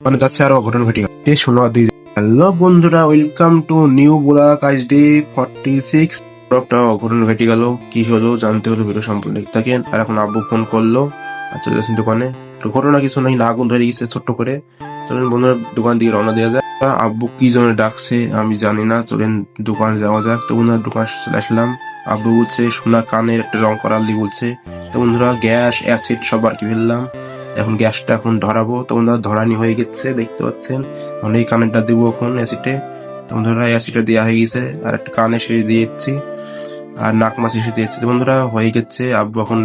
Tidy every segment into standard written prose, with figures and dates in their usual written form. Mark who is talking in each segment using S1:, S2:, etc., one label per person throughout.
S1: মানে যাচ্ছে আরো অঘটন ঘটে গেছে শোনা দিয়ে। হ্যালো বন্ধুরা, welcome to new blog ID 46। একটা অঘটন ঘটে গেল, কি হলো জানতে হলে ভিডিও সম্পূর্ণ দেখতে থাকেন। আর এখন আব্বু ফোন করলো আর চলে যাচ্ছেন দোকানে। তো ঘটনা কিছু নাই, না আগুন ধরে গেছে ছোট্ট করে। চলেন বন্ধুরা দোকান দিকে রওনা দেওয়া যায়। আব্বু কি জন্য ডাকছে আমি জানি না, চলেন দোকানে যাওয়া যাক। তো বন্ধুরা দোকানে চলে আসলাম। আব্বু বলছে সোনা কানের একটা রং করার লি বলছে। তো বন্ধুরা গ্যাস অ্যাসিড সব আর কি ফেললাম। এখন গ্যাসটা এখন ধরাবো। তো বন্ধুরা ধরানি হয়ে গেছে দেখতে পাচ্ছেন। অনেক কানেরটা দিব এখন অ্যাসিডে। তো বন্ধুরা অ্যাসিডটা দেওয়া হয়ে গেছে, আর একটা কানে সেরে দিয়েছি আর নাক মাছ এসে দিয়েছি। তো বন্ধুরা হয়ে গেছে। আব্বু এখন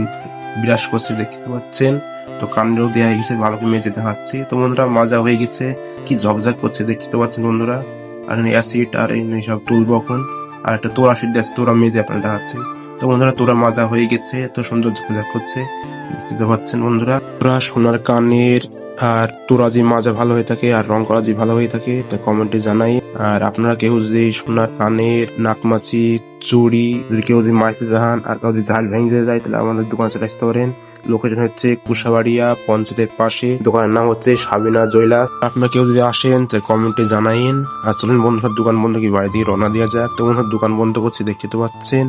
S1: বিরাস করছে দেখতে পাচ্ছেন। তো কানেরও দেওয়া হয়ে গেছে, ভালো করে মেজে দেখাচ্ছি। তো বন্ধুরা মাজা হয়ে গেছে, কি ঝকঝক করছে দেখতে পাচ্ছেন বন্ধুরা। আর অ্যাসিড আর সব তুলবো এখন। আর একটা তোরা সিদ্ধ আছে, তোরা মেজে আপনার দেখাচ্ছে। তো বন্ধুরা তোরা মাজা হয়ে গেছে, এত সুন্দর ঝকঝক করছে দেখতে পাচ্ছেন বন্ধুরা। তোরা সোনার কানের আর তোরা যে মাজা ভালো হয়ে থাকে আর রং করা যে ভালো হয়ে থাকে তা কমেন্টে জানাই। আর আপনারা কেউ যদি সোনার কানের নাকমাছি চুড়ি যদি কেউ যদি মাইতে চান আর কেউ যদি ঝাল ভেঙে যায় তাহলে আমাদের দোকানে চলে আসতে পারেন। লোকেশন হচ্ছে কুশাবাড়িয়া পঞ্চায়েতের পাশে, দোকানের নাম হচ্ছে সাবিনা জৈলাস। আপনারা কেউ যদি আসেন তাহলে কমেন্টে জানাইন। আর চলেন বন্ধুরা দোকান বন্ধ কি বাড়ি দিয়ে রওনা দেওয়া যাক। তো বন্ধুরা দোকান বন্ধ করছি দেখতে তো পাচ্ছেন।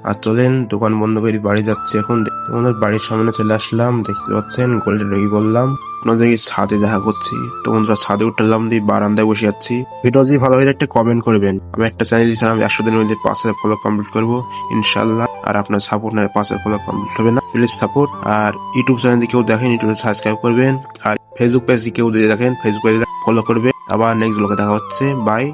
S1: আর চলেন দোকান বন্ধ করে বাড়ি যাচ্ছে এখন। তোমাদের বাড়ির সামনে চলে আসলাম দেখতে পাচ্ছেন। গোল্ডে রই বললাম আপনাদের ছাদে দেখা করছি। তো বন্ধুরা ছাদে উঠলাম দিয়ে বারান্দায় বসে যাচ্ছি। ভিডিও যদি ভালো হয়ে একটা কমেন্ট করবেন। আমি একটা চ্যানেল দিয়েছিলাম 100 দিনের মধ্যে 5,000 ফলো কমপ্লিট করবো ইনশাল্লাহ। আর আপনার সাপোর্ট না 5,000 ফলো কমপ্লিট হবে না, প্লিজ সাপোর্ট। আর ইউটিউব চ্যানেল কেউ দেখেন ইউটিউবে সাবস্ক্রাইব করবেন। আর ফেসবুক পেজ কেউ যদি দেখেন ফেসবুক পেজ ফলো করবে। আবার নেক্সট ব্লগে দেখা হচ্ছে, বাই।